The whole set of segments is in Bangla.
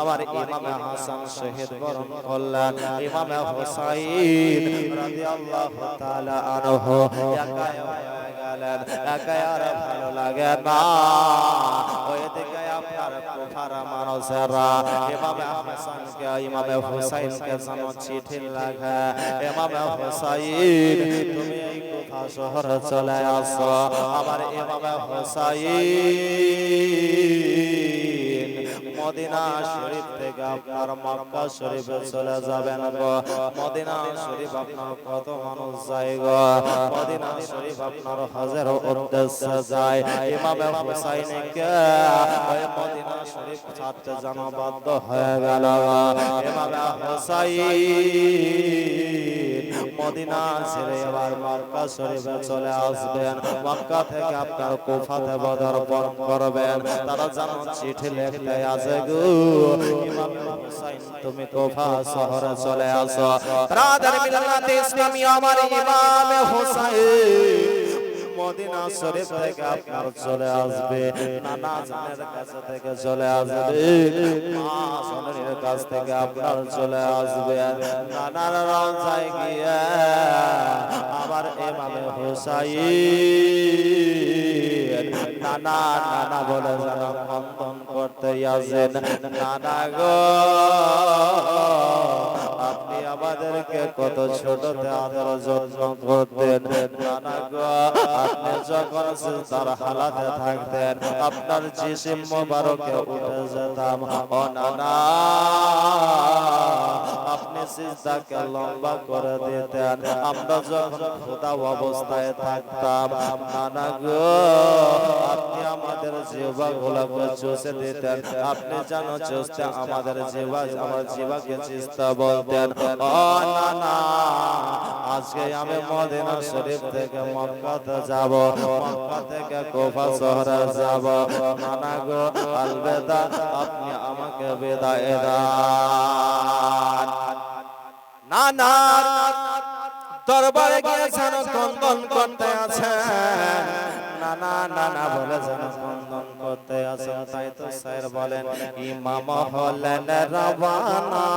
আমার ইমামে হাসান শহীদ বরণ করলেন। ইমামে হুসাইন রাদিয়াল্লাহু তাআলা আনহু একাই হয়ে গেলেন। একাই আর ভালো লাগে না। ওইদিকে আপনার কুফার মানুষেরা ইমামে হাসানকে ইমামে হুসাইনকে যেন চিঠি লেখে, ইমামে হুসাইন তুমি এই কুফা শহরে চলে আসো। আমার ইমামে হুসাইন মদিনা শরীফ থেকে আপনার মক্কা শরীফে চলে যাবেন গো। মদিনা শরীফ আপনার কত মানুষ যায় গো। মদিনা শরীফ আপনার হজের উদ্দেশ্যে যায়। ইমামে হুসাইনকে ওই মদিনা শরীফ ছাড়তে যেন বাধ্য হয়ে গেল। ইমামে হুসাইন মদিনা ছেড়ে এবার মক্কা শরীফে চলে আসবেন। মক্কা থেকে আপনার কুফাতে পদার্পণ করবেন। তারা যেন চিঠি লিখতে আসে গো, ইমামে হুসাইন তুমি কুফা শহরে চলে আসো। ব্রাদার মিল্লাতে ইসলামী আমার ইমামে হুসাইন মদিনা শরীফ থেকে আপনার চলে আসবে। নানা জানের কাছ থেকে চলে আসবে, মা জননীর কাছ থেকে আপনার চলে আসবে। নানার রওজায় গিয়ে আমার ইমামে হুসাইন নানা নানা বলে যারা বন্ধন করতে আসেন। নানা গো আপনি আমাদেরকে কত ছোটতে আদর যত্ন করতেন। নানা গো আপনি যখন তার হালাতে থাকতেন আপনার জিসিম মোবারকে উঠে যেতাম। ও নানা আপনি সিজদাকে লম্বা করে দিতেন। আমরা যখন খোদা অবস্থায় থাকতাম নানা গো আপনি আমাদের জিহ্বাগুলোকে চুষে দিতেন। আপনি যেন চুষতে আমাদের আমার জিহ্বাকে চিস্তা বলতেন। ও নানা আজকে আমি মদিনা শরীফ থেকে মক্কাতে যাব, মক্কা থেকে কুফা শহরে যাব। নানা গো আলবেদা আপনি আমাকে বিদায় দেন। নানা দরবারে গিয়ে যেন ক্রন্দন করতে আছেন। নানা নানা বলে যেন ক্রন্দন করতে আছেন। তাই তো স্যার বলেন ইমাম হলেন রওয়ানা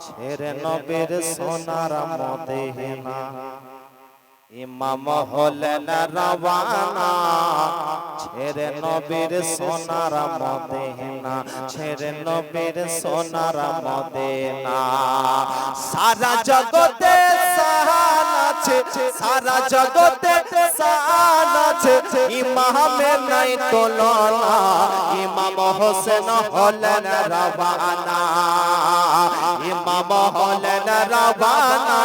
ছেড়ে নবীর সোনার মদিনা। ইমাম হলেন রওয়ানা ছেড়ে নবীর সোনার মদিনা, ছেড়ে নবীর সোনার মদিনা। সারা জগতে শান আছে, সারা জগতে শান আছে, ইমামের নাই তুলনা। ইমাম হোসেন হলেন রওয়ানা, ইমাম হলেন রওয়ানা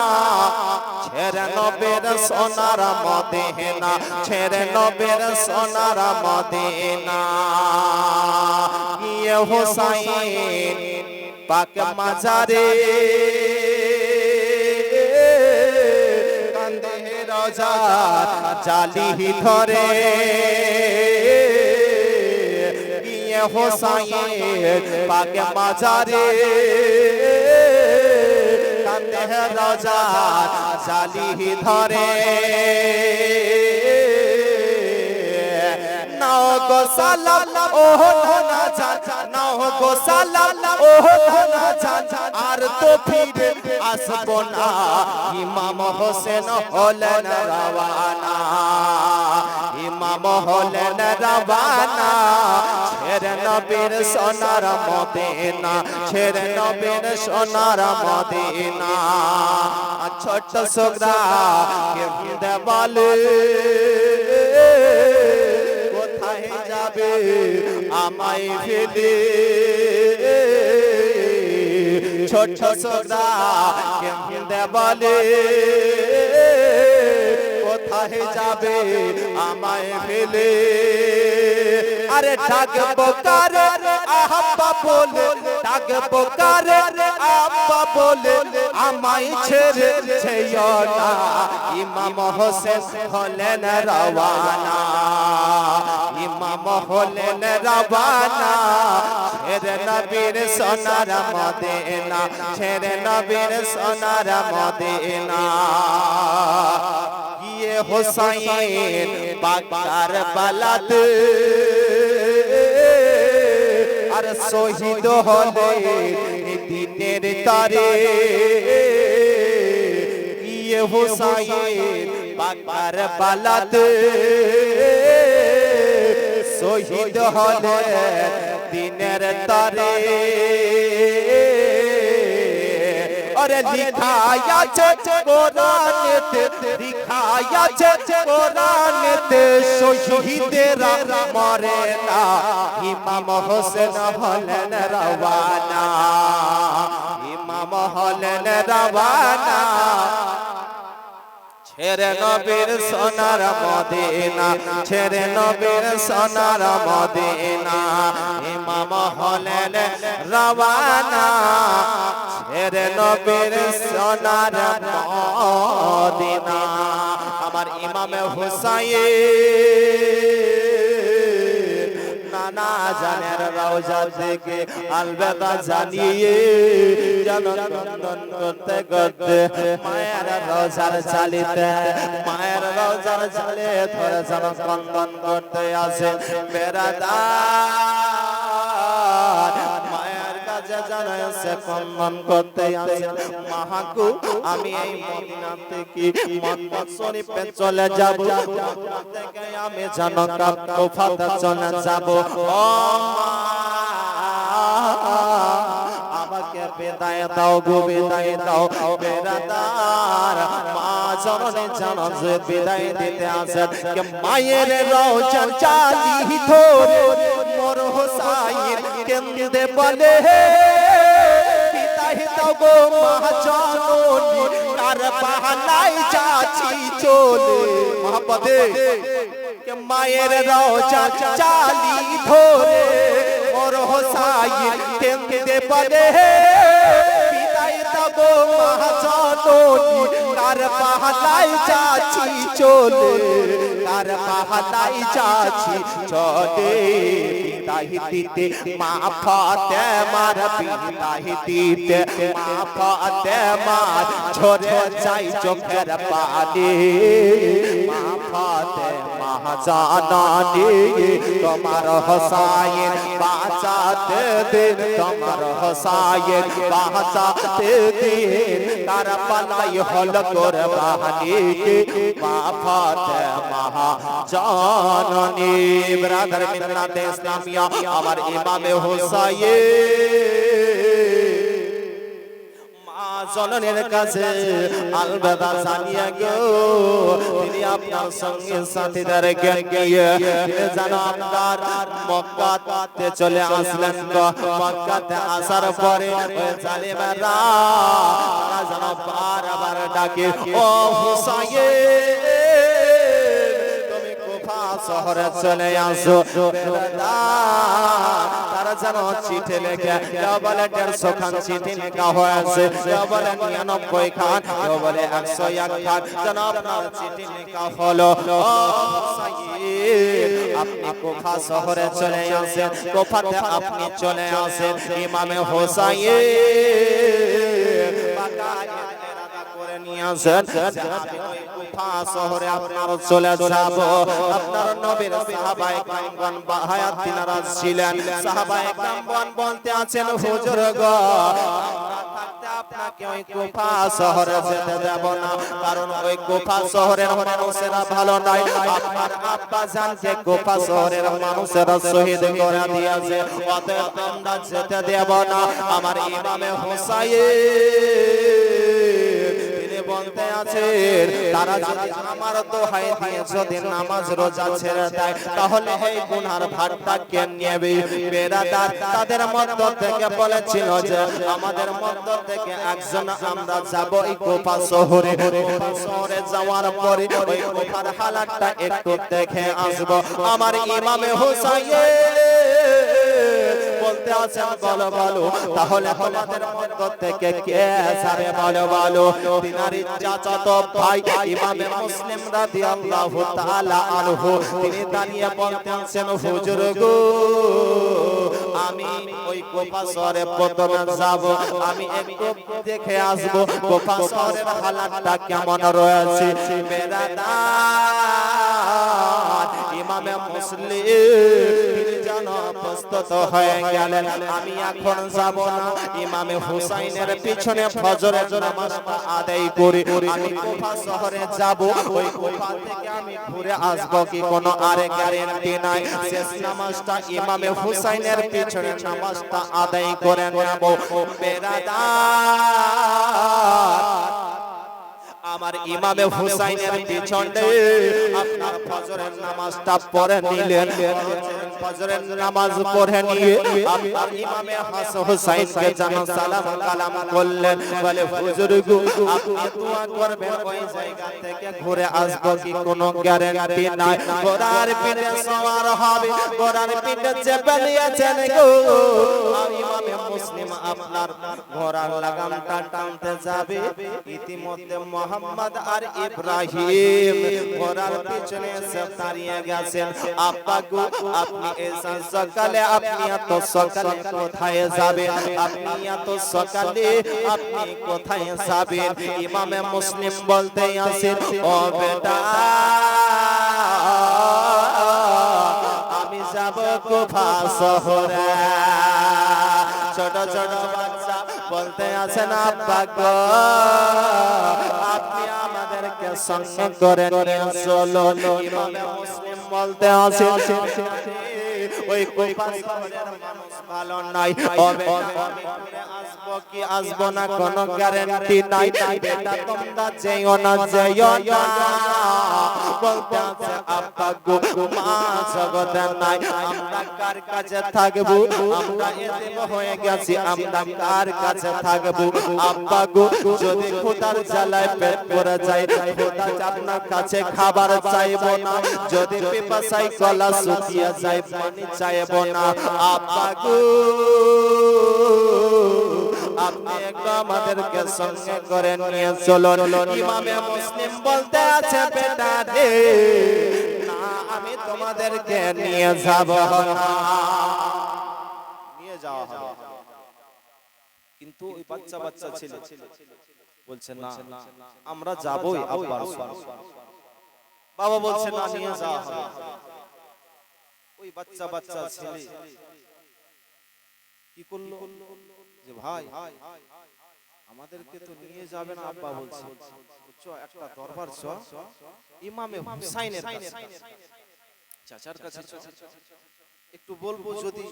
ছেড়ে নবীর সোনার মদিনা, ছেড়ে নবীর সোনার মদিনা। ইয়ে হুসাইন পাক মাজারে কান্দে রোজা জালি ধরে। ইয়ে হুসাইন পাক মাজারে রোজা জালি ধরে। নাও গো সালাম ও না জান, নাও গো সালাম ও না জান, আর তো ফিরে আসবো না। ইমাম হোসেন হলেন রওয়ানা, ইমাম হলেন রওয়ানা ছেড়ে নবীর সোনার মদিনা, ছেড়ে নবীর সোনার মদিনা। ছোট ছোকরা কেমনে বলে কোথায় যাবে আমায় ফেলে। ছোট ছোকরা কেমনে বলে কোথায় যাবে আমায় ফেলে। আরে ডাকবো কারে আব্বা বলে, ডাকবো কারে আব্বা বলে, আমায় ছেড়ে যেও না। ইমাম হোসেন হলেন রওয়ানা, ইমাম হলেন রওয়ানা ছেড়ে নবীর সোনার মদিনা, ছেড়ে নবীর সোনার মদিনা। গিয়ে হুসাইন পাক কারবালাতে আর শহীদ হলে দিনের তারে গিয়ে হুসাইন পাকার বালাতে শহীদ হলে দিনের তারে আরে লিখা আছে কোরআনেতে লিখা আছে কোরআনেতে শহীদেরা মরে না ইমাম হোসেন হলেন রওয়ানা ইমাম হলেন রওয়ানা ছেড়ে নবীর সোনার মদিনা ছেড়ে নবীর সোনার মদিনা ইমাম হলেন রওয়ানা ছেড়ে নবীর সোনার মদিনা আমার ইমামে হুসাইন নানা জানের রওজা থেকে আলবেদা জানিয়ে জননন্দন করতে করতে মায়ের রওজার চালিতে মায়ের রওজার চালে ধরে জননন্দন করতে আসে বেরাদার মায়ের কাছে জানাইছে কন্দন করতে আসে মাহাকু আমি এই মদিনা থেকে মক্কা শরীফে চলে যাব মক্কা থেকে আমি জনকাপ কুফাতে চলে যাব ও আমাকে বিদায় দাও গো বিদায় দাও বেরাদার মা চরণে জানাজে বিদায় দিতে আসেন কে মায়ের রওজা চালি ধরে মোর হোসাইন কেন্দে বলে বিদায় দাও গো মা জননী কার বাহানায় যাচ্ছি চলে মহব্বতে কে মায়ের রওজা চালি ধরে মোর হোসাইন কেন্দে বলে বিদায় দাও গো মা জননী কার বাহানায় যাচ্ছি চলে কার বাহানায় যাচ্ছি চলে বিদায় দিতে মা ফাতেমার বিদায় দিতে মা ফাতেমার ঝরে যাই চোখের পানি মা ফাতেমা জানানি তোমার হোসাইন বাঁচাতে দিন তোমার হোসাইন বাঁচাতে দিন কারবালাই হল কুরবানি মা ফাতেমা জানানি ব্রাদার মিল্লাতে ইসলামিয়া আমার ইমামে হোসাইন জননের কাছে আলবেদা জানিয়ে গো তিনি আপনার সঙ্গে সাথীদেরকে নিয়ে যেন আপনার মক্কাতে চলে আসলেন মক্কাতে আসার পরে জালিমেরা তারা যেন বারবার ডাকে ও হুসাইন তুমি কুফা শহরে চলে আসো তারা যেন চিঠি লেখে কেউ বলে 150 খান চিঠি লেখা হয়েছে কেউ বলে 99 খান কেউ বলে 101 খান যেন আপনার চিঠি লেখা হলো আপনি কুফা শহরে চলে আসেন কুফাতে আপনি চলে আসেন ইমামে হোসাইন করে নিয়ে আসেন কুফা শহরে আপনার চলে যাব আপনার নবীর সাহাবায়ে কেরামগণ বাহায়াত দিনারা ছিলেন সাহাবায়ে কেরামগণ বলতে আছেন হুজুর গো আপনাকে ওই কুফা শহরে যেতে দেব না কারণ ওই কুফা শহরের মানুষেরা ভালো নয় আপনার আব্বা জানকে কুফা শহরের মানুষেরা শহীদ করে দিয়েছে অতএব আমরা যেতে দেব না আমার ইমামে হোসাইন বলতে আছেন তারা যদি আমার দোহাই দিয়ে যদি নামাজ রোজা ছেড়ে দেয় তাহলে এই গুনার ভারটা কে নেবে বেরাদার তাদের মধ্য থেকে বলেছিল যে আমাদের মধ্য থেকে একজন আমরা যাব এই কুফা শহরে শহরে যাওয়ার পরে ওই কুফার হালাতটা একটু দেখে আসব আমার ইমামে হোসাইন বলতে আছেন বলো বলো তাহলে তোমাদের মধ্য থেকে কে যাবে বলো বলো তিনারই চাচাতো ভাই ইমামে মুসলিম রাদিয়াল্লাহু তাআলা আনহু তিনি দাঁড়িয়ে বলতে আছেন হুজুর গো আমি ওই কুফা শহরে প্রথমে যাব আমি একটু দেখে আসব কুফা শহরের হালাতটা কেমন রয়েছে বেরাদার ইমামে মুসলিম যেন প্রস্তুত হয়ে গেলেন আমি এখন যাব না ইমামে হুসাইনের পিছনে ফজরের নামাজটা আদায় করে আমি কুফা শহরে যাব ওই কুফা থেকে আমি ঘুরে আসব কি কোনো আর গ্যারান্টি নাই শেষ নামাজটা ইমামে হুসাইনের পিছনে নামাজটা আদায় করে নেব বেরাদার আমার ইমামে হুসাইনের পিছনে আপনার ফজরের নামাজটা পড়ে নিলেন ফজরের নামাজ পড়ে নিয়ে আপনার ইমামে হাসান হুসাইনকে জানো সালাম কালাম করলেন বলে হুজুর গো আপনি দোয়া করবেন ওই জায়গা থেকে ঘুরে আসব কি কোনো গ্যারান্টি নাই ঘোড়ার পিঠে সওয়ার হবে ঘোড়ার পিঠে চেপে নিয়েছেন গো ইমামে মুসলিম আপনার ঘোড়ার লাগামটা টানতে যাবে ইতিমধ্যে মোহাম্মদ আর ইব্রাহিম ঘোড়ার পিছনে এসে দাঁড়িয়ে গেছেন আব্বা গো আপনি এসে সকালে আপনি এত সকালে কোথায় যাবেন আপনি এত সকালে আপনি কোথায় যাবেন ইমামে মুসলিম বলতে আছেন ও বেটা আমি যাব কুফা শহরে ছোট ছোট বাচ্চা বলতে আছেন আব্বা গো আপনি আমাদেরকে সঙ্গে করে নিয়ে চলো ইমামে মুসলিম বলতে আছেন ওই কুফা শহরের মানুষ ভালো নাই আসবো কি আসবো না কোনো গ্যারান্টি নাই বেটা তোমরা যেও না বলতে আছে আব্বা গো মা জগতে নাই আমরা কার কাছে থাকবো আমরা এতিম হয়ে গেছি আমরা কার কাছে থাকবো আব্বা গো যদি খোদার জ্বালায় পেট ভরে যায় খোদা আপনার কাছে খাবার চাইবো না যদি পিপাসায় গলা শুকিয়ে যায় পানি চাইবো না আব্বা গো আপনি একটু আমাদেরকে সঙ্গে করে নিয়ে চলো ইমামে মুসলিম বলতে আছে বেটা রে না আমি তোমাদেরকে নিয়ে যাব না নিয়ে যাওয়া হবে কিন্তু ওই বাচ্চা বাচ্চা ছেলে বলছে না আমরা যাবই আব্বা বাবা বলছে না নিয়ে যাওয়া হবে ওই বাচ্চা বাচ্চা ছেলে কি করলো যে ভাই আমাদেরকে তো নিয়ে যাবে না আব্বা বলছে চল একটা দরবার চল ইমামে হুসাইনের কাছে চাচার কাছে একটু বলবো যদি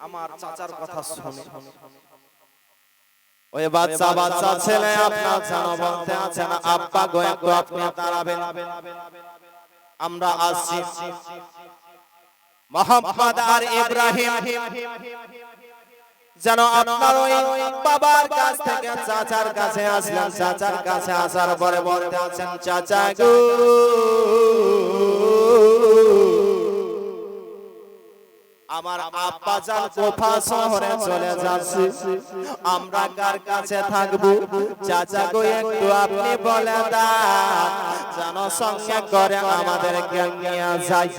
আমার চাচার কথা শুনে ওই বাচ্চা বাচ্চা ছেলে আপনার জানো বলতে আছে না আব্বা গো একটু আপনি দাঁড়াবেন আমরা আসছি মোহাম্মদ আর ইব্রাহিম যেন আপনার ওই বাবার কাছ থেকে চাচার কাছে আসলেন চাচার কাছে আসার পরে বলতে আছেন চাচা গো আমার আব্বা জান কুফা শহরে চলে যাচ্ছে আমরা কার কাছে থাকবো চাচা গো একটু আপনি বলে দেন যেন সঙ্গে করে আমাদেরকে নিয়ে যায়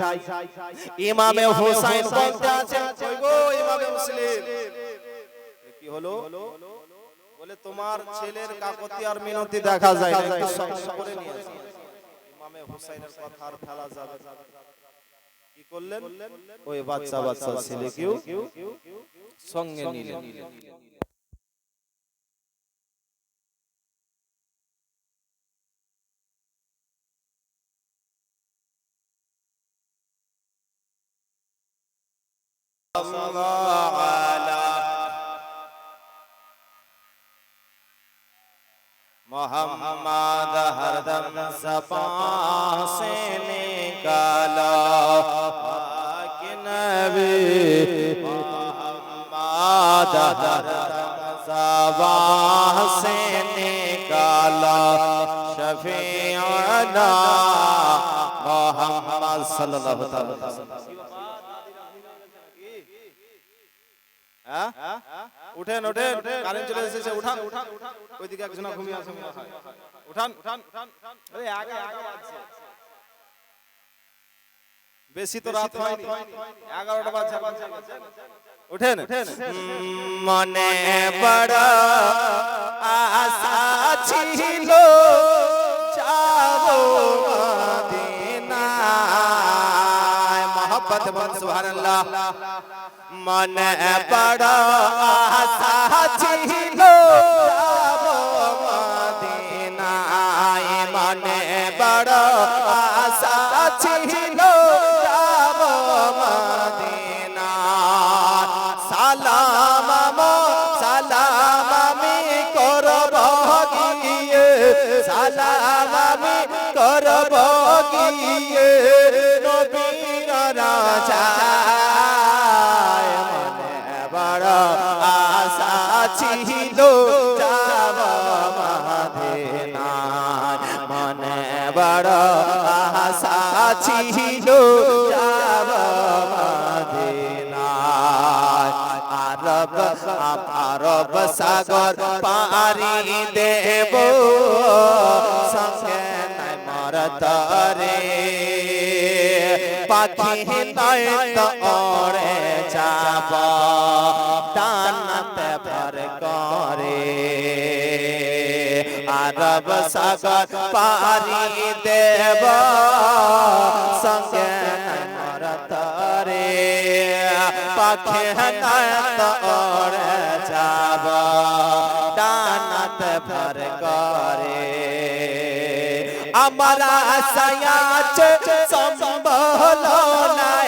ইমামে হুসাইন বলতে আছেন গো ইমামে মুসলিম কি হলো বলে তোমার ছেলের কাকতি আর মিনতি দেখা যায় একটু সঙ্গে করে নিয়ে আসো ইমামে হুসাইনের কথা আর ফেলা যাবে কি করলেন ওই বাচ্চা বাচ্চা ছেলেকেও সঙ্গে নিলেন मोहम्मद हरदम ज़बां से निकाला कि नबी मोहम्मद हरदम ज़बां से निकाला शफीअना मोहम्मद सल्लल्लाहु अलैहि वसल्लम উঠেন উঠেন কারেন্ট চলে এসেছে উঠান ওইদিকে একজন ঘুমিয়ে আছে উঠান আরে আগে আগে আছে বেশি তো রাত হয়নি 11টা বাজে উঠেন মনে বড় আশা ছিল যাব মদিনায় বল সুবহানাল্লাহ। মনে বড় আশা ছিল যাব মদিনায়, মনে বড় আশা ছিল যাব মদিনায়। সালাম আমি করব গিয়ে, সালাম আমি করব গিয়ে নবীর রাজায়। মনে বড় আশা ছিল যাব মদিনায়, মনে বড় আশা ছিল যাব মদিনায়। আরব সাগর পারি দেব সঙ্গে নাই মরতরে, পাখি নয় তো ওড়ে যাব ডানাতে ভর করে। আরব সাগর পারি দেব সঙ্গে নাই মরতরে, পাখি নয় তো ওড়ে যাব ডানাতে ভর করে। আমার আশায়াছে সম্বল নাই,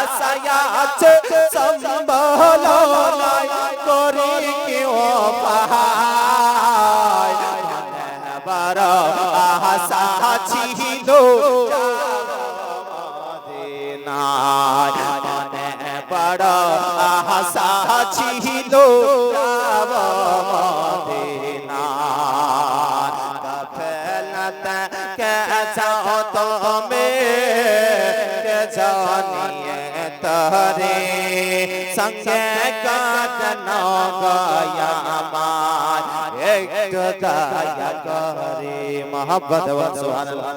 আশায়াছে সম্বল নাই, করি কি উপায়। মনে বড় আশা ছিল যাব মদিনায়, মনে বড় আশা ছিল যাব মদিনায়। গাফেলত কে যাও তুমি কে জানিয়ে তরে, সঙ্গে কাটনো গয়া আমার একটু দয়া করে। মোহাম্মদ ওয়া সুবহানাল্লাহ।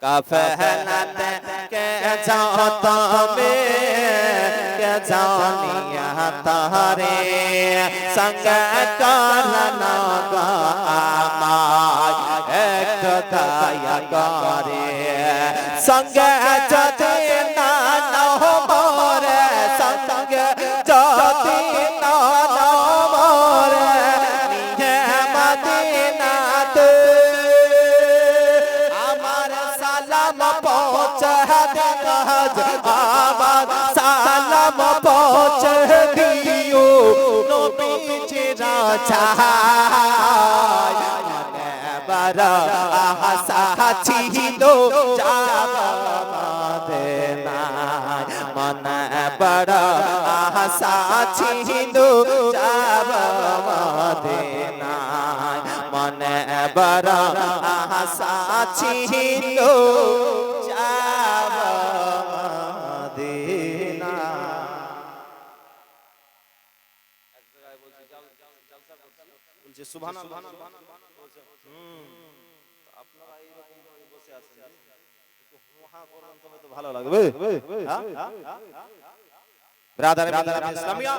কাফেলাত কে যাও তুমি কে জানিয়া তারে, সঙ্গে কাটনো গয়া আমার একটু দয়া করে। সঙ্গে যদি না মরে, সঙ্গে যদি না মরে, নিয়ে মদিনাতে আমার সালাম পৌঁছে দিও, আমার সালাম পৌঁছে দিও নবীজির চায়। মনে বড় আশা ছিল যাব মদিনায়, মনে বড় আশা ছিল যাব মদিনায়, মনে বড় আশা ছিল যাব মদিনায়। বলছে সুবহানাল্লাহ। আপনারা এইরকম ভাবে বসে আছেন, একটু হুহা করুন তবে তো ভালো লাগবে। ব্রাদার ইসলামিয়া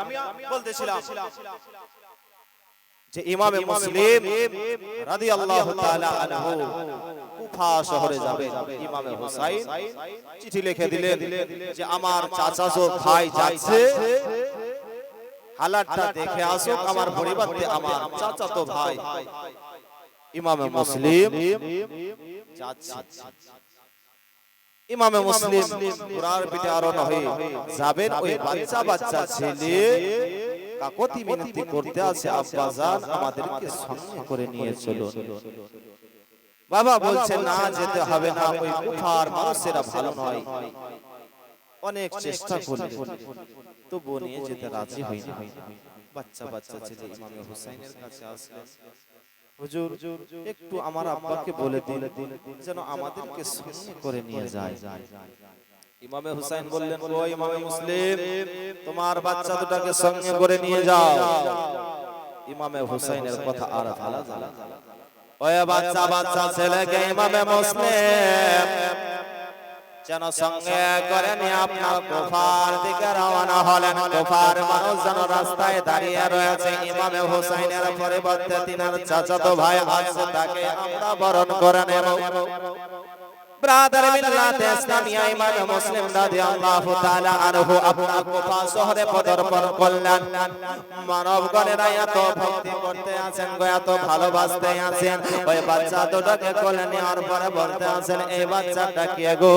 বলতেছিলাম যে ইমামে মুসলিম রাদিয়াল্লাহু তাআলা আনহু কুফা শহরে যাবেন। ইমামে হুসাইন চিঠি লিখে দিলেন যে আমার চাচাতো ভাই যাচ্ছে, হালাতটা দেখে আসুক আমার পরিবর্তে আমার চাচাতো ভাই। ইমামে মুসলিম যাচ্ছে। ইমামে মুসলিম ঘোড়ার পিঠে আরোহণ হয়ে যাবেন। ওই বাচ্চা ছেলে কাকতি মিনতি করতে আছে, আব্বাজান আমাদেরকে সঙ্গে করে নিয়ে চলুন। বাবা বলছে না যেতে হবে না, ওই কুফার মানুষেরা ভালো নয়। অনেক চেষ্টা করলেন তবু নিয়ে যেতে রাজি হয়নি। বাচ্চা ছেলে ইমামে হুসাইনের কাছে আসলেন, হুজুর একটু আমার আব্বাকে বলে দিন যেন আমাদেরকে সঙ্গে করে নিয়ে যায়। ইমামে হুসাইন বললেন, ও ইমামে মুসলিম তোমার বাচ্চা দুটাকে সঙ্গে করে নিয়ে যাও। ইমামে হুসাইনের কথা আর ভালো জানা, ওই বাচ্চা ছেলেকে ইমামে মুসলিম যেন সঙ্গে করে নিয়ে আপনার কুফার দিকে রওনা হলেন। কুফার মানুষজন রাস্তায় দাঁড়িয়ে রয়েছে। ইমামে হুসাইনের পরিবর্তে তিনার চাচাতো ভাই আছে, তাকে আমরা বরণ করে নেব। ব্রাদার মিল্লাত ইসলামিয়া ইমাম মুসলিম রাদিয়াল্লাহু তাআলা আনহু আপনার কুফা শহরে পদার্পণ করলেন। মানবগণেরা এত ভক্তি করতে আছেন গো, এত ভালোবাসতে আছেন। ওই বাচ্চা দুটোকে কোলে নেওয়ার পরে বলতে আছেন, এই বাচ্চাটা কে গো?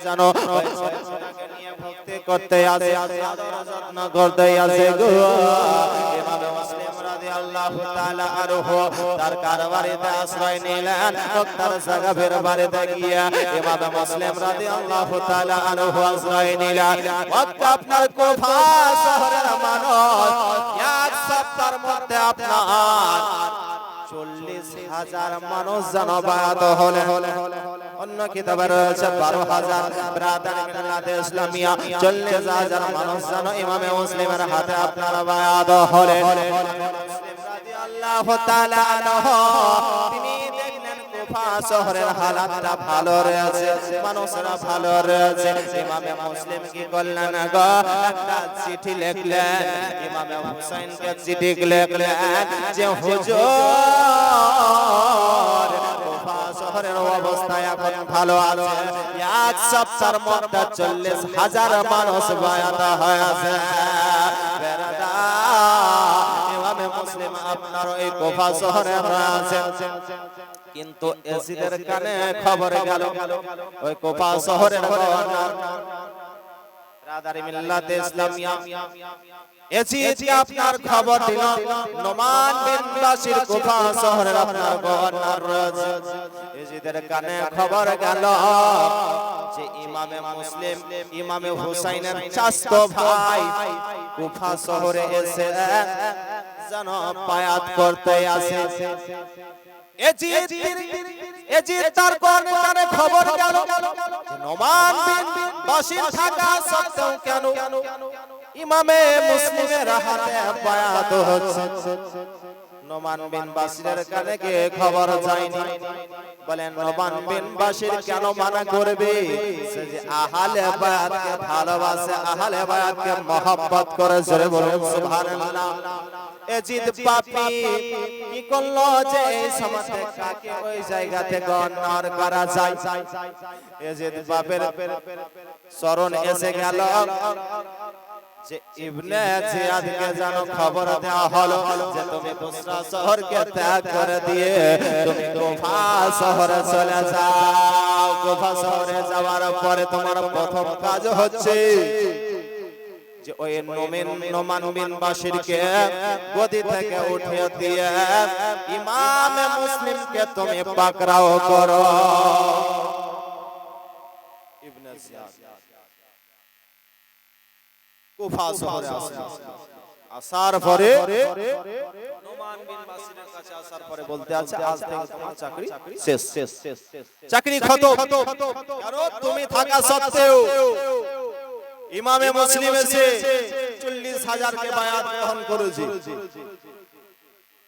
জানো ওই ছেলেটাকে নিয়ে ভক্তি করতে আসে, যত্ন করতে আসে গো। ইমাম মুসলিম রাদিয়াল্লাহু তাআলা আনহু তার কারবারিতে আশ্রয় নিলেন। তার সাহাবের বাড়িতে গিয়া ইমাম মুসলিম রাদিয়াল্লাহু তাআলা আনহু আশ্রয় নিলেন। আপনার কুফা শহরের মানুষ এক সপ্তাহের মধ্যে আপনার 40,000 মানুষ জানবায়াত হলেন। অন্য কিতাবে রয়েছে 12,000। ব্রাদার মিল্লাত ইসলামিয়া 40,000 মানুষ জানো ইমাম মুসলিমের হাতে আপনার বায়াত হলেন। মুসলিম রাদিয়াল্লাহু তাআলা আনহু তিনি দেখলেন কুফা শহরের হালাতটা ভালো রয়েছে, মানুষরা ভালো রয়েছে। ইমাম মুসলিম কি করলেন গো? একটা চিঠি লিখলেন, ইমাম হুসাইনকে চিঠি লিখলেন যে হুজুর কুফা শহরের অবস্থা এখন ভালো আছে, এক সপ্তাহের মধ্যে 40,000 মানুষ বায়াত হয়েছে। ইমাম মুসলিম আপনার এই কুফা শহরে আছেন, কিন্তু এজিদের কানে খবর গেল ওই কুফা শহরের গভর্নর ব্রাদার মিল্লাত ইসলামিয়া এজিদ আপনার খবর দিল, নোমান বিন বাশির কুফা শহরের আপনার গভর্নর রয়েছে। এজিদের কানে খবর গেল যে ইমামে মুসলিম ইমামে হুসাইনের চাচতো ভাই কুফা শহরে এসে যেন বায়াত করতে আসে। এজিদ তার কানে খবর গেল নোমান বিন বাশির থাকা সত্ত্বেও কেন ইমামে মুসলিমের হাতে বায়াত হচ্ছে। নোমান বিন বাশিরের কানে কি খবর যায়নি? বলেন নোমান বিন বাশির কেন মানা করবে? সে যে আহলে বায়াতকে ভালোবাসে, আহলে বায়াতকে মহব্বত করে, জোরে বলুন সুবহানাল্লাহ। এজিদ পাপী কি করলো যে এই সমাজে কাকে ওই জায়গা থেকে অন্যায় করা যায়? এজিদ বাপের চরণ এসে গেল যে ইবনে জিয়াদকে যেন খবর দেওয়া হলো যে তুমি বুসরা শহরকে ত্যাগ করে দিয়ে তুমি কুফা শহরে চলে যাও। কুফা শহরে যাওয়ার পরে তোমার প্রথম কাজ হচ্ছে যে ওই নোমান বিন বাশিরকে গদি থেকে উঠিয়ে দিয়ে ইমাম মুসলিমকে তুমি পাকড়াও করো। ইবনে জিয়াদ কুফা শহরে আসার পরে নোমান বিন বাশিরের কাছে আসার পরে বলতে আছে, আজ থেকে তোমার চাকরি শেষ, চাকরি খতম। কারণ তুমি থাকা সত্ত্বেও ইমামে মুসলিম এসে 40,000 কে বায়াত গ্রহণ করেছে,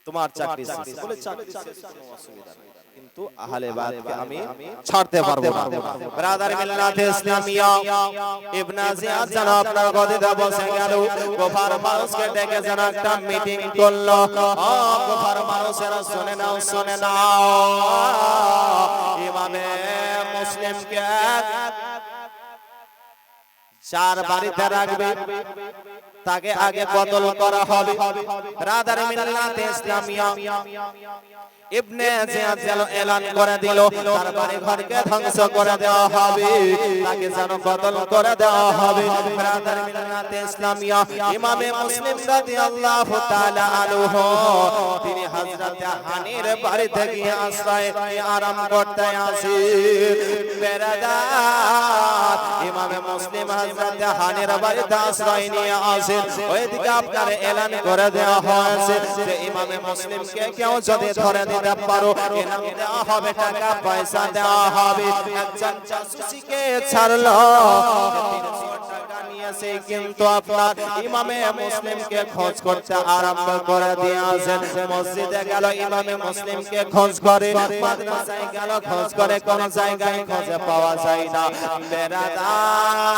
তোমার চাকরি শেষ। বলে চাকরি শেষ কোনো অসুবিধা নেই, কিন্তু আহলে বায়াতকে আমি ছাড়তে পারবো না। ব্রাদার মিল্লাত ইসলামিয়া ইবনে জিয়াদ যেন আপনার গদিতে বসে গেল। কুফার মানুষকে ডেকে যেন একটা মিটিং করলো। কুফার মানুষেরা শুনে নাও, শুনে নাও, ইমামে মুসলিমকে চার বাড়িতে রাখবে, তাকে আগে কতল করা হবে। ব্রাদার মিল্লাত ইসলামিয়া ইবনে জিয়াদ যেন এলান করে দিল তার বাড়ি ঘরকে ধ্বংস করে দেওয়া হবে, তাকে যেন কতল করে দেওয়া হবে। ব্রাদার মিল্লাত ইসলামিয়া ইমামে মুসলিম রাদিয়াল্লাহু তাআলা আনহু তিনি হযরত হানির বাড়িতে গিয়ে আশ্রয় আরাম করতে আসে। ব্রাদার ইমামে মুসলিম হযরত হানির বাড়িতে আশ্রয় নিয়ে আসে। ওইদিকে আপনার এলান করে দেওয়া হয়েছে যে ইমামে মুসলিমকে কেউ যদি ধরে দিতে পারো ইনাম দেওয়া হবে, টাকা পয়সা দেওয়া হবে। একজন জাসুসিকে ছাড়লো, 300 টাকা নিয়েছে, কিন্তু আপনার ইমামে মুসলিমকে খোঁজ করতে আরম্ভ করে দিয়েছেন। মসজিদে গেল ইমামে মুসলিমকে খোঁজ করে, মাদ্রাসায় গেল খোঁজ করে, কোন জায়গায় খোঁজে পাওয়া যায় না। বেরাদার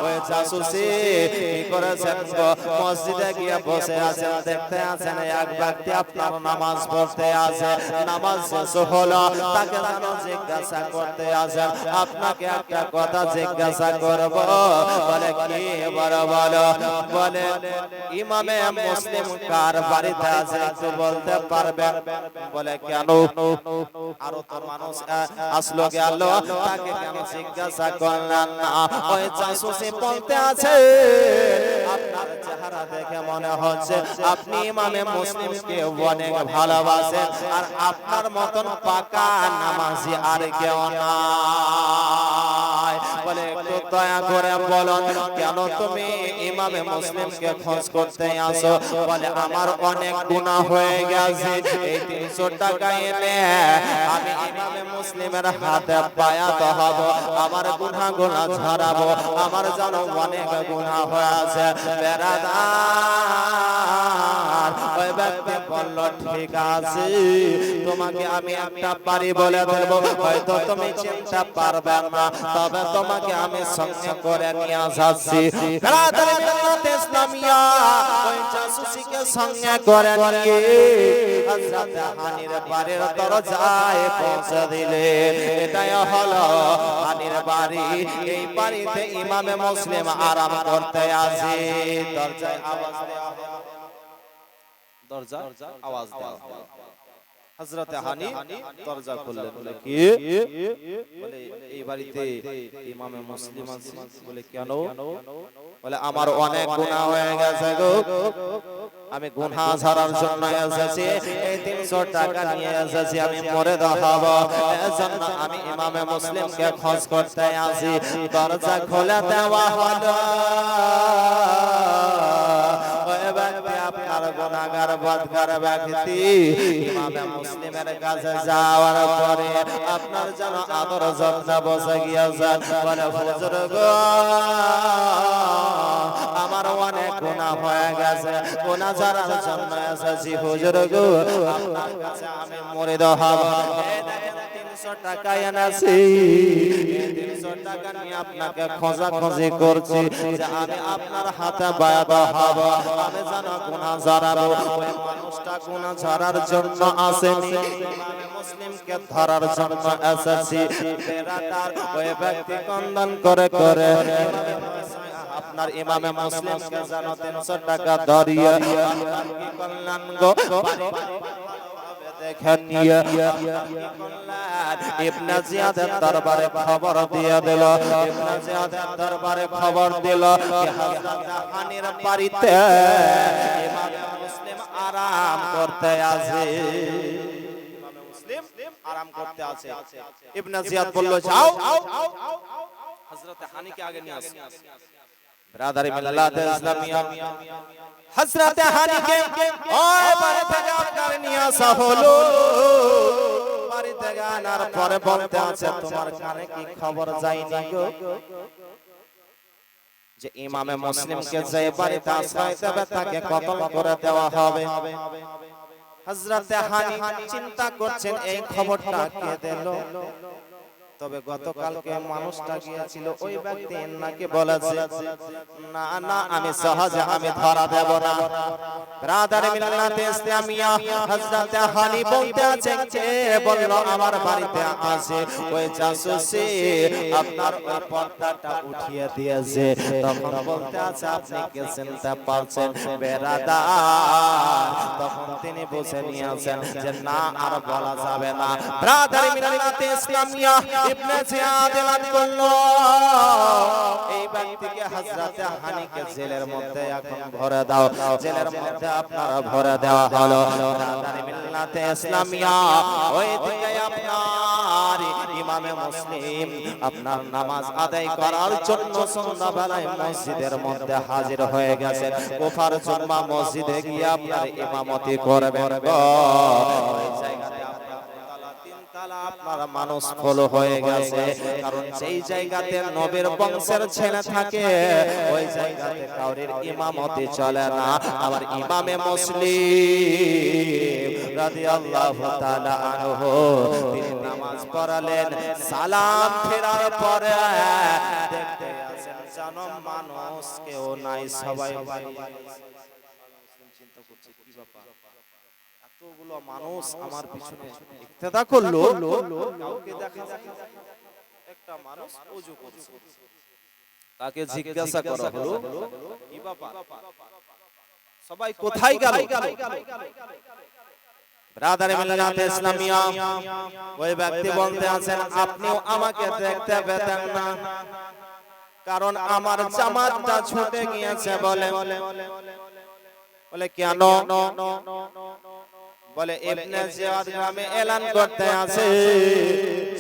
ওই জাসুসি কি করেছেন গো, মসজিদে গিয়ে বসে আছেন, দেখতে আছেন এক ব্যক্তি আপনার নামাজ নামাজ পড়তে আসে, নামাজ শেষ হলো, তাকে যেন জিজ্ঞাসা করতে আসে, আপনাকে একটা কথা জিজ্ঞাসা করব। বলে কি? বলো বলো। বলে ইমামে মুসলিম কার বাড়িতে আছে একটু বলতে পারবেন? বলে কেন? আরো তো মানুষ আসলো গেল, তাকে কেন জিজ্ঞাসা করলেন না? ওই জাসুসি বলতে আছে, আপনার চেহারা দেখে মনে হচ্ছে আপনি ইমামে মুসলিমকে অনেক ভালোবাসেন, আর আপনার মতন পাকা নামাজি আর কেউ নাই। বলে একটু দয়া করে বলুন, কেন তুমি ইমামে মুসলিমকে খোঁজ করতে আসো? বলে আমার অনেক গুনাহ হয়ে গেছে, এই 300 টাকা এনে আমি ইমামে মুসলিমের হাতে বায়াত হব, আমার গুনাহগুলো ঝরাবো, আমার যেন অনেক গুনাহ হয়েছে। বেরাদার ওই ব্যক্তি বলল, ঠিক আছে, তোমাকে আমি একটা বাড়ি বলে দেব, হয়তো তুমি চিনতে পারবে না, তবে তোমাকে আমি সঙ্গে করে নিয়ে যাচ্ছি। বেরাদার মিল্লাত ইসলামিয়া ওই জাসুসিকে সঙ্গে করে নিয়ে হযরত হানির বাড়ির দরজায় পৌঁছে দিলেন। এটাই হলো হানির বাড়ি। এই বাড়িতে ইমামে মুসলিম আরাম করতে আসে। দরজায় আওয়াজ দেওয়া হয়, দরজা আওয়াজ দেওয়া হয়। হযরত হানি দরজা খুললেন। বলে কি? বলে এই বাড়িতে ইমামে মুসলিম আছে। বলে কেন? বলে আমার অনেক গুনাহ হয়ে গেছে গো, আমি গুনাহ ঝরার জন্য এসেছি, এই 300 টাকা নিয়ে এসেছি, আমি মরে দেখাবো, এজন্য আমি ইমামে মুসলিমকে খোঁজ করতে আসি। দরজা খুলে দেওয়া হলো। আপনার গুনাহগার বদকার ব্যক্তি ইমামে মুসলিমের কাছে যাওয়ার পরে আপনার যেন আদর যত্ন বসে গিয়েছে। বলে হুজুর গো, আমার অনেক গুনাহ হয়ে গেছে, গুনাহ ঝরার জন্য এসেছি হুজুর গো, আপনার কাছে আমি মুরিদ হব। এই দেখেন 300 টাকা এনেছি, 300 টাকা নিয়ে আপনাকে খোঁজাখুঁজি করছি যে আমি আপনার হাতে বায়াত হব, আমি যেন গুনাহ ঝরাবো। ওই মানুষটা গুনাহ ঝরার জন্য আসেনি, ইমামে মুসলিমকে ধরার জন্য এসেছি। বেরাদার ওই ব্যক্তি কন্দন করে করে আপনার ইমামে মুসলিমকে যেন 300 টাকা ধরিয়ে আপনার কি করলেন গো? দেখেন ইবনে জিয়াদের দরবারে খবর দিয়ে দিল। ইবনে জিয়াদের দরবারে খবর দিল হযরত হানির বাড়িতে ইমামে মুসলিম আরাম করতে আছে। ইমামে মুসলিম আরাম করতে আছে। ইবনে জিয়াদ বলল, যাও হযরত হানিকে আগে নিয়ে আসো। ব্রাদারি মিল্লাত ইসলামিয়া হযরত হানিকে ওই বাড়ি থেকে আপনার নিয়ে আসা হলো। বাড়ি থেকে আনার পরে বলতে আছে, তোমার কানে কি খবর যায়নি গো যে ইমামে মুসলিমকে যে বাড়িতে আশ্রয় দেবে তাকে কতল করে দেওয়া হবে? হযরত হানি চিন্তা করছেন এই খবরটা কে দিল। তবে গতকালকে মানুষটা গিয়েছিল, ওই ব্যক্তি নাকি বলেছে না না আমি সহজে আমি ধরা দেব না। ব্রাদার মিল্লাত ইসলামিয়া হযরত হানি বলতে আছে, কে বলল আমার বাড়িতে আসে? ওই জাসুসি আপনার ওই পর্দাটা উঠিয়ে দিয়েছে। তখন বলতে আছে, আপনি কে চিনতে পারছেন বেরাদার? তখন তিনি বুঝে নিয়েছেন যে না আর বলা যাবে না। ব্রাদার মিল্লাত ইসলামিয়া ইবনে জিয়াদ এলান করলো, এই ব্যক্তিকে হযরত হানিকে জেলের মধ্যে এখন ভরে দাও। জেলের মধ্যে আপনারা ভরে দেওয়া হলো। ব্রাদার মিল্লাত ইসলামিয়া ওইদিকে আপনার ইমামে মুসলিম আপনার নামাজ আদায় করার জন্য সন্ধ্যাবেলায় মসজিদের মধ্যে হাজির হয়ে গেছেন। কুফার জুম্মা মসজিদে গিয়ে আপনার ইমামতি করবেন গো। ওই জায়গাতে আপনার মানুষ ফলো হয়ে গেছে, কারণ যেই জায়গাতে নবীর বংশের ছেলে থাকে ওই জায়গাতে কাউরির ইমামতি চলে না। আবার ইমামে মুসলিম রাদিয়াল্লাহু তাআলা আনহু তিনি নামাজ পড়ালেন, সালাম ফেরার পরে দেখতে আছেন যেন মানুষ কেউ নাই, সবাই চিন্তা করছে কি ব্যাপার, এত এতগুলো মানুষ আমার পিছনে ইক্তেদা করলো, কাউকে দেখা যায় একটা মানুষ ওযু করছে, তাকে জিজ্ঞাসা করা হলো, কি ব্যাপার সবাই কোথায় গেল? ব্রাদার মিল্লাতে ইসলামিয়া ওই ব্যক্তি বলতে আছেন, আপনিও আমাকে দেখতে পেতেন না, কারণ আমার জামাতটা ছুটে গিয়েছে। বলে কেন? বলে ইবনে জিয়াদ গ্রামে এলান করতে আছে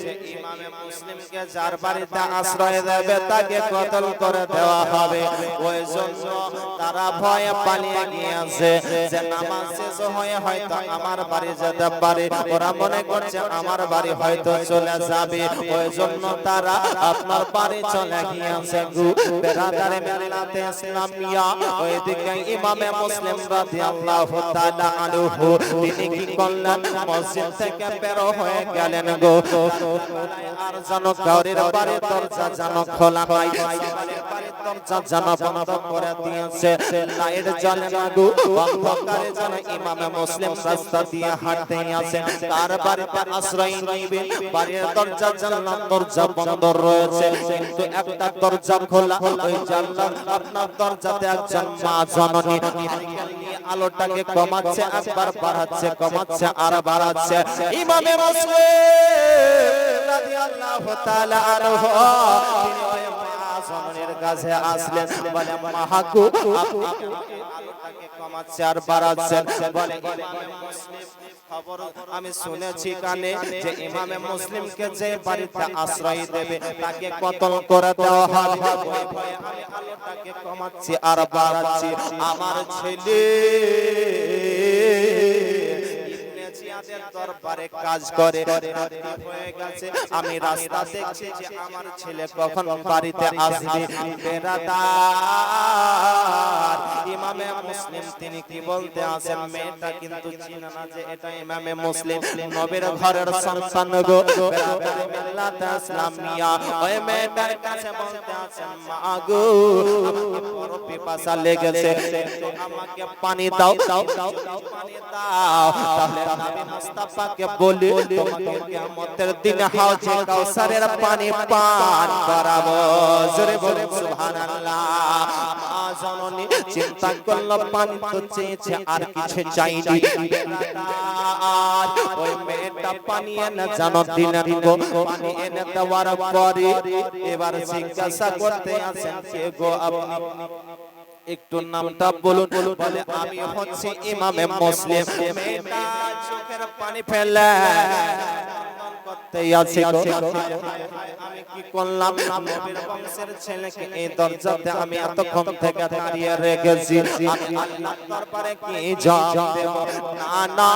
যে ইমামে মুসলিমকে যার বাড়িতে আশ্রয় দেবে তাকে কতল করে দেওয়া হবে। ওই জন্য তারা ভয়ে পালিয়ে গিয়েছে যে নামাজ শেষ হয়ে হয়তো আমার বাড়ি যেতে পারে, ওরা মনে করছে আমার বাড়ি হয়তো চলে যাবে, ওই জন্য তারা আপনার বাড়ি চলে গিয়েছে। বেরাদারে মিল্লাতে ইসলামিয়া ওইদিকে ইমামে মুসলিম রাদিয়াল্লাহু তাআলা আনহু তিনি কি করলেন? মসজিদ থেকে বের হয়ে গেলেন গো, আর যেন কাউরির বাড়ির দরজা যেন খোলা নাই, বাড়ির দরজা যেন বন্ধ করে দিয়েছে, লাইট জ্বলে না গো, অন্ধকারে যেন ইমামে মুসলিম রাস্তা দিয়ে হাঁটতে আছে, তার বাড়িতে আশ্রয় নিবে, বাড়ির দরজা জানলার দরজা বন্ধ রয়েছে, কিন্তু একটা দরজা খোলা, ওই জানলার আপনার দরজাতে একজন মা জননী আলোটাকে কমাচ্ছে, একবার বাড়াচ্ছে, কমাচ্ছে আর বাড়াচ্ছে। ইমামে মুসলিম রাদিয়াল্লাহু তাআলা আনহু তিনি ওই মা জননীর কাছে আসলেন, বলে মাহাকু আপনি আলোটাকে কমাচ্ছে আর বাড়াচ্ছেন। বলে ইমামে মুসলিম খবর আমি শুনেছি কানে যে ইমামে মুসলিমকে যে বাড়িতে আশ্রয় দেবে তাকে কতল করে দেওয়া হবে, ওই ভয়ে আমি আলোটাকে কমাচ্ছি আর বাড়াচ্ছি। আমার ছেলে দরবারে কাজ করে, রাত্রি হয়ে গেছে, আমি রাস্তা দেখছি যে আমার ছেলে কখন বাড়িতে আসবে। বেরাদার ইমামে মুসলিম তিনি কি বলতে আছেন, মেয়েটা কিন্তু চিনে না যে এটা ইমামে মুসলিম, নবীর ঘরের সন্তান গো। বেরাদার মিল্লাতে ইসলামিয়া ওই মেয়েটার কাছে বলতে আছেন, মা গো আমাকে বড় পিপাসা লেগেছে, আমাকে পানি দাও, পানি দাও। তাহলে নবী মুস্তাফাকে বলি তোমাকে কিয়ামতের দিন হাউজে কাউসারের পানি পান করাবো। জোরে বলুন সুবহানাল্লাহ। মা জননী চিন্তা করলো, পানি তো চেয়েছে আর কিছু চাইনি, আর ওই মেয়েটা পানি এনে জানো দিলেন গো। পানি এনে দেওয়ার পরে এবার জিজ্ঞাসা করতে আছেন, কে গো আপনি, একটু নামটা বলুন। বলে আমি হচ্ছি ইমামে মুসলিম। মেয়েটা চোখের পানি ফেলে আমি কি করলাম, নবীর বংশের ছেলেকে এই দরজাতে আমি এতক্ষণ থেকে দাঁড়িয়ে রেখেছি, আমি আল্লাহর দরবারে কি জবাব দেব? না না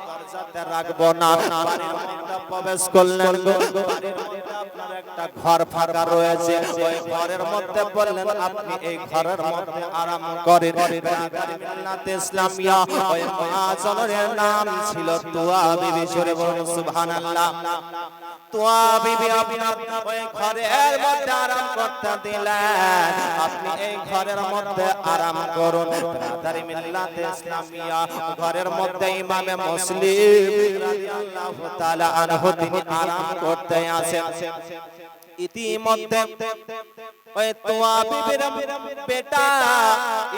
দরজাতে রাখবো না। বাড়ির মধ্যে প্রবেশ করলেন গো, বাড়ির মধ্যে আপনার একটা ঘর ফাঁকা রয়েছে, ওই ঘরের মধ্যে বললেন আপনি এই ঘরের মধ্যে আরাম করেন। মিল্লাতে ইসলামিয়া ওই মা জননীর নাম ছিল তুয়া বিবি। জোরে বলুন সুবহানাল্লাহ। তুয়া বিবি আপনার ওই ঘরের মধ্যে আরাম করতে দিলেন, আপনি এই ঘরের মধ্যে আরাম করুন। ব্রাদার মিল্লাতে ইসলামিয়া ঘরের মধ্যে ইমামে মুসলিম রাদিয়াল্লাহু তাআলা আনহু তিনি আরাম করতে আছেন। ইতিমধ্যে ওই তুয়া বিবির বেটা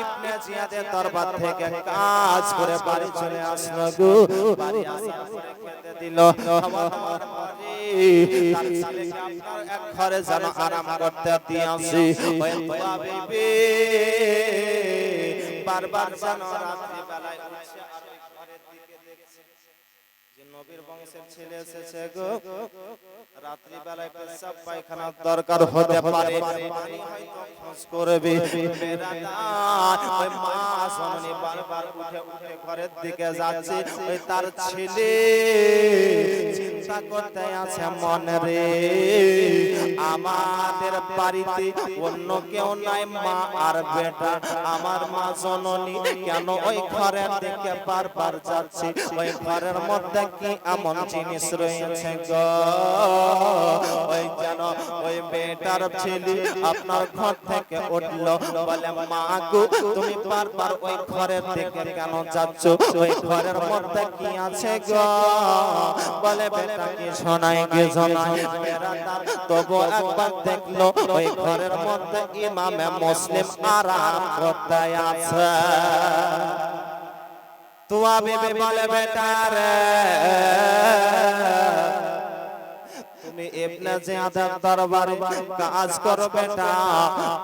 ইবনে জিয়াদের দরবার থেকে কাজ করে বাড়ি চলে আসলো গো। বাড়ি আসার পরে খেতে দিল, খাবার পরে তার ছেলেকে আপনার এক ঘরে যেন আরাম করতে দিয়েছি। ওই তুয়া বিবি বারবার যেন রাত্রি বেলায় উঠছে আর ওই ঘরের দিকে দেখছে যে নবীর বংশের ছেলে এসেছে গো। রাত্রি বেলায় পেশাব পায়খানার দরকার হতে পারে, পানি হয়তো খোঁজ করবে। বেরাদার ওই মা জননী বারবার উঠে উঠে ঘরের দিকে যাচ্ছে, ওই তার ছেলে চিন্তা করতে আছে মনে রে, আমাদের বাড়িতে অন্য কেউ নাই, মা আর বেটা, আমার মা জননী কেন ওই ঘরের দিকে বারবার যাচ্ছে? ওই ঘরের মধ্যে কি এমন জিনিস রয়েছে গো? ওই যেন ওই বেটার ছেলে আপনার ঘর থেকে উঠলো, বলে মা গো তুমি বারবার ওই ঘরের দিকে কেন যাচ্ছ? ওই ঘরের মধ্যে কি আছে গো? বলে বেটা কি শোনাই গে শোনাই। বেরাদার তবু একবার দেখলো ওই ঘরের মধ্যে ইমামে মুসলিম আরাম করতে আছে। তুয়া বিবি বলে বেটা রে তুমি ইবনে জিয়াদের দরবারে কাজ করো বেটা,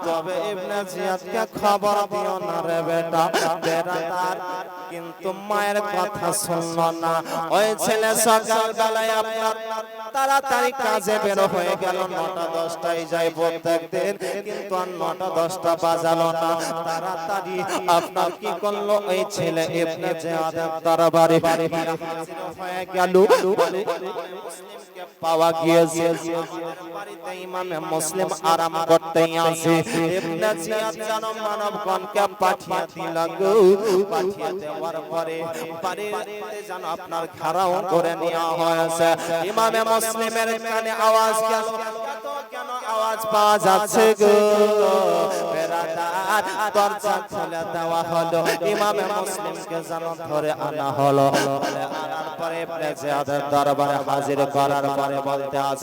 তবে ইবনে জিয়াদকে খবর দিও না রে বেটা। বেরাদার কিন্তু মায়ের কথা শুনলো না। ওই ছেলে সকাল বেলায় আপনার তাড়াতাড়ি কাজে বের হয়ে গেল, 9টা 10টায় যায় প্রত্যেকদিন, কিন্তু আর 9টা 10টা বাজালো না। তাড়াতাড়ি আপনার কি করলো ওই ছেলে ইবনে জিয়াদের দরবারে হাজির হয়ে গেল। মুসলিমকে পাওয়া গিয়েছে বাড়িতে ইমামে মুসলিম আরাম করতে আছে। ইবনে জিয়াদ যেন মানবগণকে পাঠিয়ে দিল গো। পাঠিয়ে দেওয়ার পরে বাড়িতে যেন আপনার ঘেরাও করে নেওয়া হয়েছে। ইমামে মুসলিমের কানে আওয়াজ গেল, কেন আওয়াজ পাওয়া যাচ্ছে গো? বেরাদার দরজা খুলে দেওয়া হলো, ইমামে মুসলিমকে যেন ধরে আনা হলো। আনার পরে ইবনে জিয়াদের দরবারে হাজির করার পরে বলতে আছে